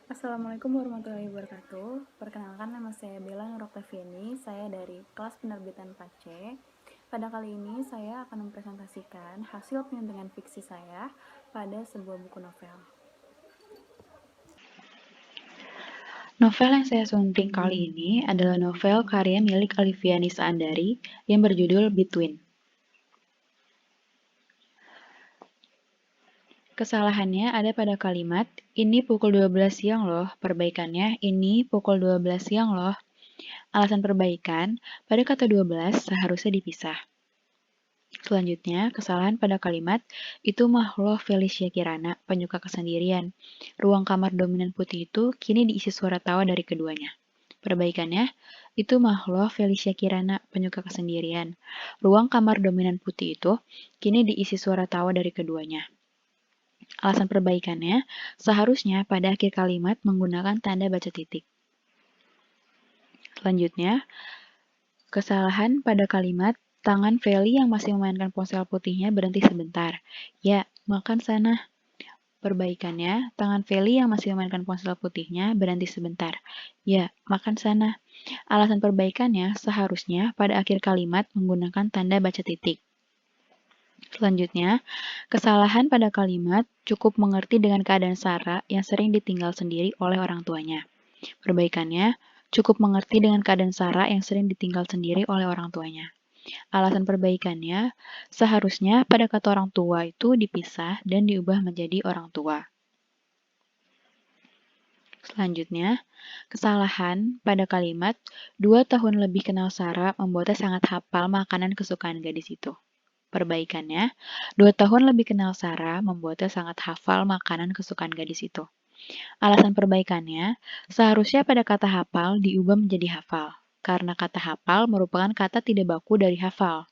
Assalamualaikum warahmatullahi wabarakatuh. Perkenalkan, nama saya Bella Nuroktaviani. Saya dari kelas penerbitan PACE. Pada kali ini saya akan mempresentasikan hasil penyuntingan fiksi saya pada sebuah buku novel. Novel yang saya sunting kali ini adalah novel karya milik Alifiani Saandari yang berjudul Between. Kesalahannya ada pada kalimat, ini pukul 12 siang loh, perbaikannya, ini pukul 12 siang loh. Alasan perbaikan, pada kata 12 seharusnya dipisah. Selanjutnya, kesalahan pada kalimat, itu mah loh Felicia Kirana, penyuka kesendirian. Ruang kamar dominan putih itu kini diisi suara tawa dari keduanya. Perbaikannya, itu mah loh Felicia Kirana, penyuka kesendirian. Ruang kamar dominan putih itu kini diisi suara tawa dari keduanya. Alasan perbaikannya, seharusnya pada akhir kalimat menggunakan tanda baca titik. Selanjutnya, kesalahan pada kalimat tangan Feli yang masih memainkan ponsel putihnya berhenti sebentar. Ya, makan sana. Perbaikannya, tangan Feli yang masih memainkan ponsel putihnya berhenti sebentar. Ya, makan sana. Alasan perbaikannya seharusnya pada akhir kalimat menggunakan tanda baca titik. Selanjutnya, kesalahan pada kalimat cukup mengerti dengan keadaan Sarah yang sering ditinggal sendiri oleh orang tuanya. Perbaikannya, cukup mengerti dengan keadaan Sarah yang sering ditinggal sendiri oleh orang tuanya. Alasan perbaikannya, seharusnya pada kata orang tua itu dipisah dan diubah menjadi orang tua. Selanjutnya, kesalahan pada kalimat 2 tahun lebih kenal Sarah membuatnya sangat hafal makanan kesukaan gadis itu. Perbaikannya, 2 tahun lebih kenal Sarah membuatnya sangat hafal makanan kesukaan gadis itu. Alasan perbaikannya, seharusnya pada kata hafal diubah menjadi hafal, karena kata hafal merupakan kata tidak baku dari hafal.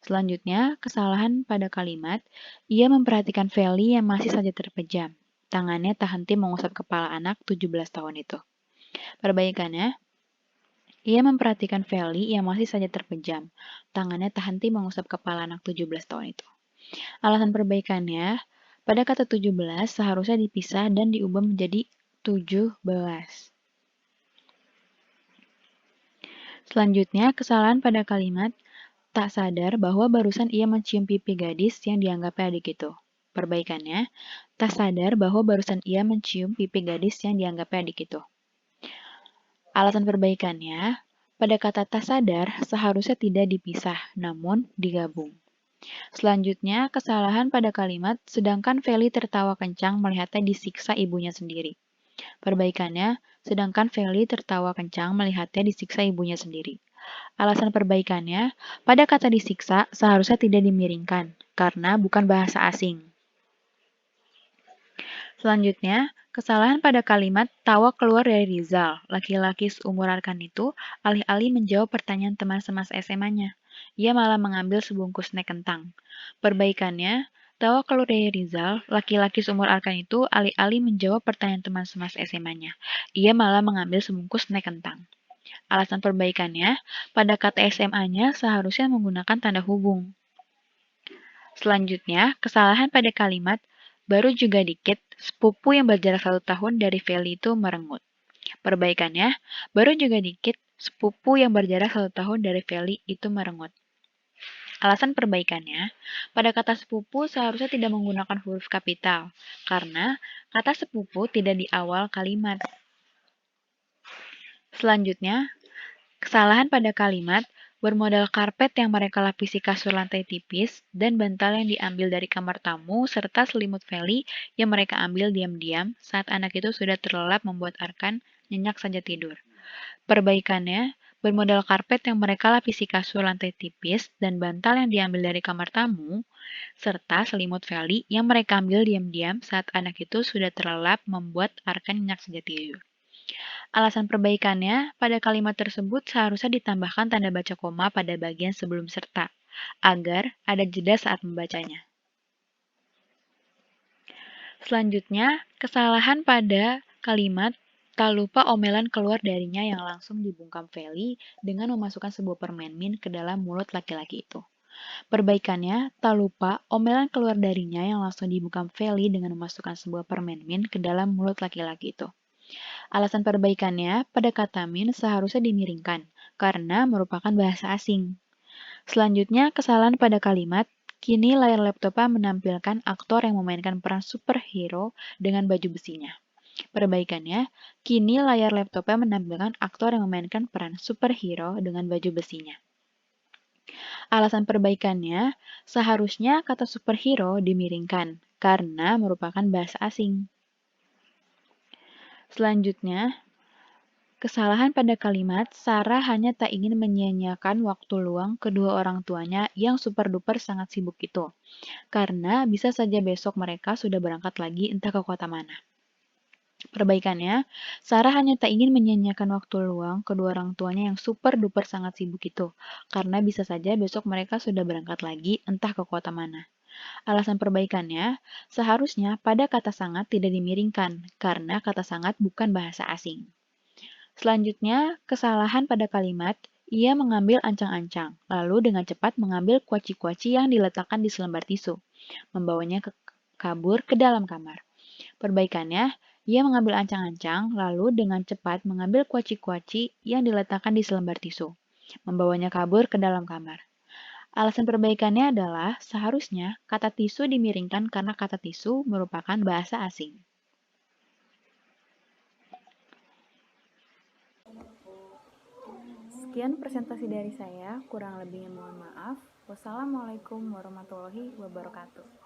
Selanjutnya, kesalahan pada kalimat, ia memperhatikan Feli yang masih saja terpejam. Tangannya tak henti mengusap kepala anak 17 tahun itu. Perbaikannya, ia memperhatikan Feli yang masih saja terpejam. Tangannya tak henti mengusap kepala anak 17 tahun itu. Alasan perbaikannya, pada kata 17 seharusnya dipisah dan diubah menjadi 17. Selanjutnya, kesalahan pada kalimat tak sadar bahwa barusan ia mencium pipi gadis yang dianggapnya adik itu. Perbaikannya, tak sadar bahwa barusan ia mencium pipi gadis yang dianggapnya adik itu. Alasan perbaikannya, pada kata tak sadar seharusnya tidak dipisah, namun digabung. Selanjutnya, kesalahan pada kalimat, sedangkan Feli tertawa kencang melihatnya disiksa ibunya sendiri. Perbaikannya, sedangkan Feli tertawa kencang melihatnya disiksa ibunya sendiri. Alasan perbaikannya, pada kata disiksa seharusnya tidak dimiringkan, karena bukan bahasa asing. Selanjutnya, kesalahan pada kalimat tawa keluar dari Rizal. Laki-laki seumur Arkan itu alih-alih menjawab pertanyaan teman semasa SMA-nya. Ia malah mengambil sebungkus snack kentang. Perbaikannya, tawa keluar dari Rizal, laki-laki seumur Arkan itu alih-alih menjawab pertanyaan teman semasa SMA-nya. Ia malah mengambil sebungkus snack kentang. Alasan perbaikannya, pada kata SMA-nya seharusnya menggunakan tanda hubung. Selanjutnya, kesalahan pada kalimat baru juga dikit, sepupu yang berjarak 1 tahun dari Feli itu merengut. Perbaikannya, baru juga dikit, sepupu yang berjarak 1 tahun dari Feli itu merengut. Alasan perbaikannya, pada kata sepupu seharusnya tidak menggunakan huruf kapital, karena kata sepupu tidak di awal kalimat. Selanjutnya, kesalahan pada kalimat bermodal karpet yang mereka lapisi kasur lantai tipis dan bantal yang diambil dari kamar tamu serta selimut Feli yang mereka ambil diam-diam saat anak itu sudah terlelap membuat Arkan nyenyak saja tidur. Perbaikannya, bermodal karpet yang mereka lapisi kasur lantai tipis dan bantal yang diambil dari kamar tamu serta selimut Feli yang mereka ambil diam-diam saat anak itu sudah terlelap membuat Arkan nyenyak saja tidur. Alasan perbaikannya, pada kalimat tersebut seharusnya ditambahkan tanda baca koma pada bagian sebelum serta, agar ada jeda saat membacanya. Selanjutnya, kesalahan pada kalimat tak lupa omelan keluar darinya yang langsung dibungkam Feli dengan memasukkan sebuah permen min ke dalam mulut laki-laki itu. Perbaikannya, tak lupa omelan keluar darinya yang langsung dibungkam Feli dengan memasukkan sebuah permen min ke dalam mulut laki-laki itu. Alasan perbaikannya, pada kata min seharusnya dimiringkan, karena merupakan bahasa asing. Selanjutnya, kesalahan pada kalimat, kini layar laptopnya menampilkan aktor yang memainkan peran superhero dengan baju besinya. Perbaikannya, kini layar laptopnya menampilkan aktor yang memainkan peran superhero dengan baju besinya. Alasan perbaikannya, seharusnya kata superhero dimiringkan, karena merupakan bahasa asing. Selanjutnya, kesalahan pada kalimat, Sarah hanya tak ingin menyia-nyiakan waktu luang kedua orang tuanya yang super-duper sangat sibuk itu, karena bisa saja besok mereka sudah berangkat lagi entah ke kota mana. Perbaikannya, Sarah hanya tak ingin menyia-nyiakan waktu luang kedua orang tuanya yang super-duper sangat sibuk itu, karena bisa saja besok mereka sudah berangkat lagi entah ke kota mana. Alasan perbaikannya, seharusnya pada kata sangat tidak dimiringkan, karena kata sangat bukan bahasa asing. Selanjutnya, kesalahan pada kalimat, ia mengambil ancang-ancang, lalu dengan cepat mengambil kuaci-kuaci yang diletakkan di selembar tisu, membawanya kabur ke dalam kamar. Perbaikannya, ia mengambil ancang-ancang, lalu dengan cepat mengambil kuaci-kuaci yang diletakkan di selembar tisu, membawanya kabur ke dalam kamar. Alasan perbaikannya adalah seharusnya kata tisu dimiringkan karena kata tisu merupakan bahasa asing. Sekian presentasi dari saya, kurang lebihnya mohon maaf. Wassalamualaikum warahmatullahi wabarakatuh.